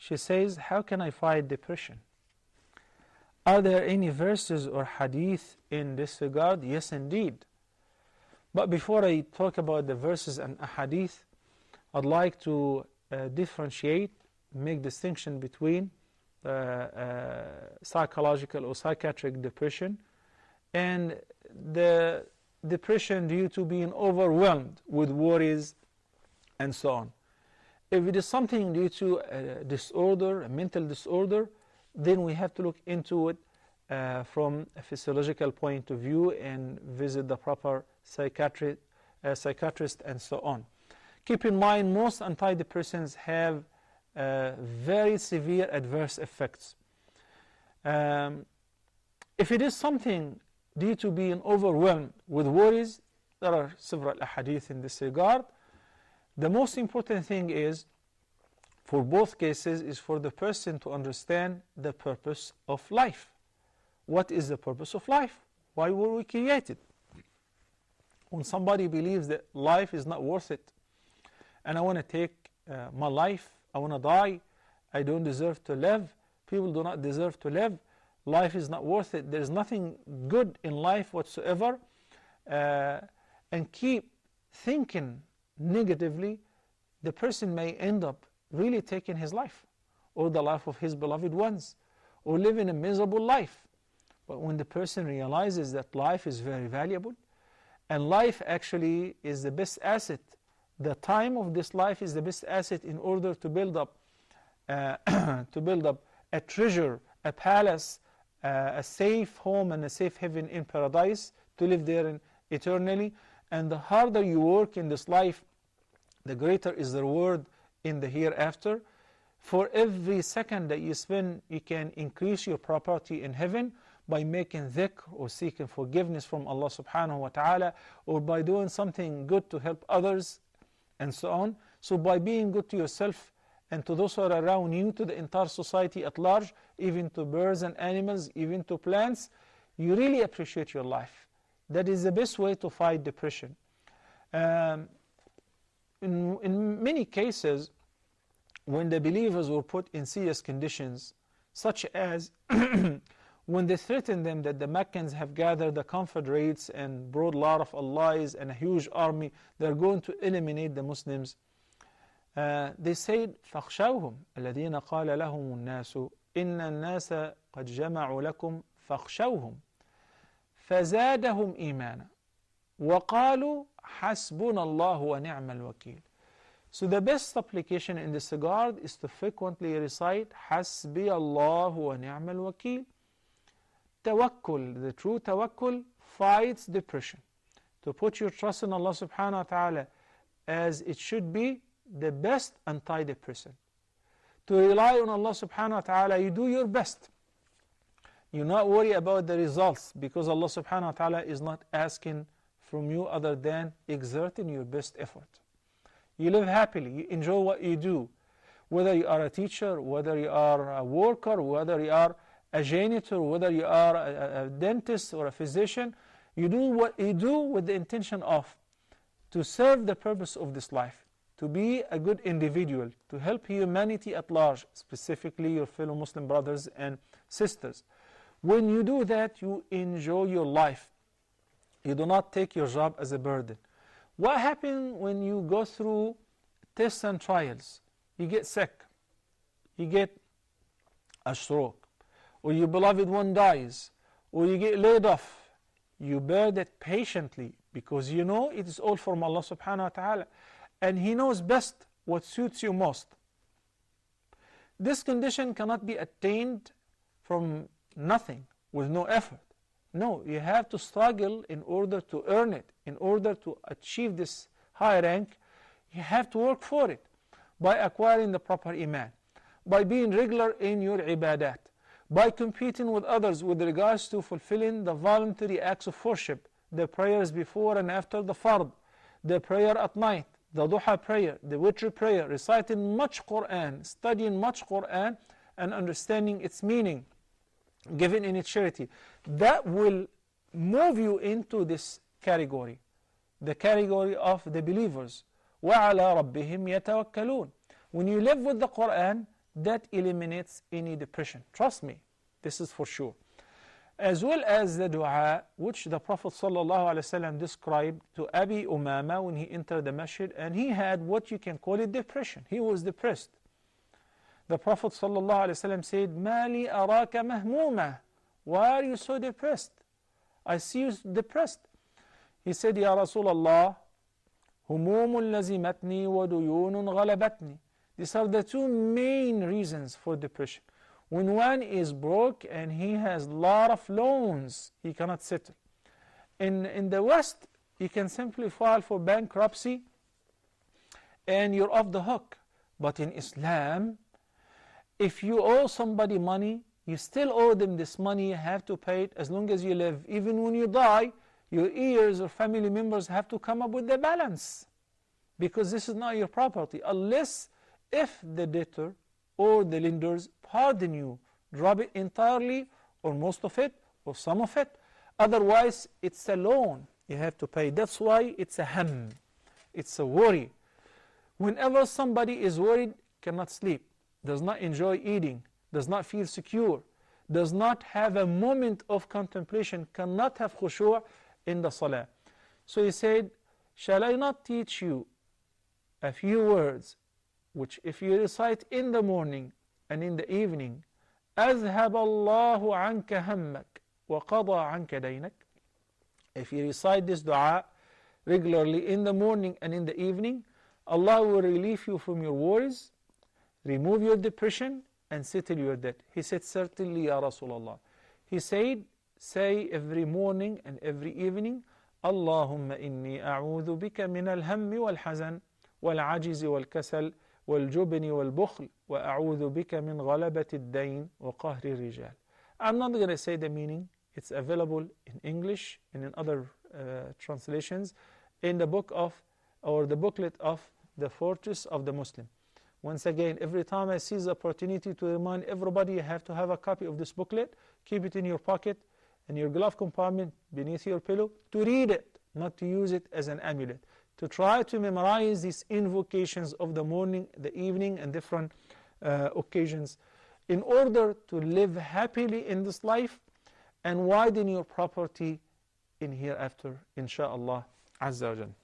She says, how can I fight depression? Are there any verses or hadith in this regard? Yes, indeed. But before I talk about the verses and hadith, I'd like to differentiate, make distinction between psychological or psychiatric depression and the depression due to being overwhelmed with worries and so on. If it is something due to a disorder, a mental disorder, then we have to look into it from a physiological point of view and visit the proper psychiatrist and so on. Keep in mind, most antidepressants have very severe adverse effects. If it is something due to being overwhelmed with worries, there are several ahadith in this regard. The most important thing is, for both cases, is for the person to understand the purpose of life. What is the purpose of life? Why were we created? When somebody believes that life is not worth it, and I want to take my life, I want to die, I don't deserve to live, people do not deserve to live, life is not worth it, there's nothing good in life whatsoever, and keep thinking negatively, the person may end up really taking his life, or the life of his beloved ones, or living a miserable life. But when the person realizes that life is very valuable, and life actually is the best asset, the time of this life is the best asset in order to build up a treasure, a palace, a safe home and a safe haven in paradise, to live there eternally. And the harder you work in this life, the greater is the reward in the hereafter. For every second that you spend, you can increase your property in heaven by making dhikr or seeking forgiveness from Allah subhanahu wa ta'ala, or by doing something good to help others, and so on. So by being good to yourself and to those who are around you, to the entire society at large, even to birds and animals, even to plants, you really appreciate your life. That is the best way to fight depression. In many cases, when the believers were put in serious conditions, such as when they threatened them that the Meccans have gathered the Confederates and brought a lot of allies and a huge army, they're going to eliminate the Muslims. They said, فَاخْشَوْهُمْ الَّذِينَ قَالَ لَهُمُ النَّاسُ إِنَّ النَّاسَ قَدْ جَمَعُوا لَكُمْ فَاخْشَوْهُمْ فَزَادَهُمْ إِيمَانًا وَقَالُوا حَسْبُنَا اللَّهُ وَنِعْمَ الْوَكِيلُ. So the best supplication in this regard is to frequently recite حَسْبِيَ اللَّهُ وَنِعْمَ الْوَكِيلُ. Tawakkul, the true tawakkul, fights depression. To put your trust in Allah subhanahu wa ta'ala as it should be the best antidepressant. To rely on Allah subhanahu wa ta'ala, you do your best. You not worry about the results, because Allah subhanahu wa ta'ala is not asking from you other than exerting your best effort. You live happily, you enjoy what you do. Whether you are a teacher, whether you are a worker, whether you are a janitor, whether you are a dentist or a physician, you do what you do with the intention of to serve the purpose of this life, to be a good individual, to help humanity at large, specifically your fellow Muslim brothers and sisters. When you do that, you enjoy your life. You do not take your job as a burden. What happens when you go through tests and trials? You get sick, you get a stroke, or your beloved one dies, or you get laid off. You bear that patiently, because you know it is all from Allah subhanahu wa ta'ala, and He knows best what suits you most. This condition cannot be attained from nothing, with no effort. No, you have to struggle in order to earn it. In order to achieve this high rank, you have to work for it, by acquiring the proper iman, by being regular in your ibadat, by competing with others with regards to fulfilling the voluntary acts of worship, the prayers before and after the fard, the prayer at night, the duha prayer, the witr prayer, reciting much Quran, studying much Quran, and understanding its meaning, giving in its charity. That will move you into this category, the category of the believers. وَعَلَىٰ رَبِّهِمْ يَتَوَكَّلُونَ. When you live with the Quran, that eliminates any depression. Trust me, this is for sure. As well as the dua which the Prophet ﷺ described to Abi Umama when he entered the masjid, and he had what you can call it depression. He was depressed. The Prophet ﷺ said, "Ma li araka mahmuma." Why are you so depressed? I see you depressed. He said, "Ya Rasulullah, humum lazimatni wa duyunun ghalabatni." These are the two main reasons for depression. When one is broke and he has a lot of loans, he cannot settle. In the West, you can simply file for bankruptcy and you're off the hook. But in Islam, if you owe somebody money, you still owe them this money, you have to pay it as long as you live. Even when you die, your heirs or family members have to come up with the balance, because this is not your property, unless if the debtor or the lenders pardon you, drop it entirely or most of it or some of it. Otherwise, it's a loan you have to pay. That's why it's a ham, it's a worry. Whenever somebody is worried, cannot sleep, does not enjoy eating, does not feel secure, does not have a moment of contemplation, cannot have khushu' in the salah. So he said, shall I not teach you a few words which if you recite in the morning and in the evening, أذهب الله عنك همك وقضى عنك دينك. If you recite this dua regularly in the morning and in the evening, Allah will relieve you from your worries, remove your depression, and settle your debt. He said, certainly, Ya Rasulullah. He said, say every morning and every evening, Allahumma inni a'udhu bika min al-hammi wal-hazan wal-ajizi wal-kasal wal-jubni wal-bukhl wa a'udhu bika min ghalabati ad-dayn wa qahri rijal. I'm not going to say the meaning. It's available in English and in other translations in the book of, or the booklet of the Fortress of the Muslim. Once again, every time I seize the opportunity to remind everybody, you have to have a copy of this booklet, keep it in your pocket, in your glove compartment, beneath your pillow, to read it, not to use it as an amulet, to try to memorize these invocations of the morning, the evening, and different occasions, in order to live happily in this life and widen your property in hereafter, insha'Allah Azza wa Jal.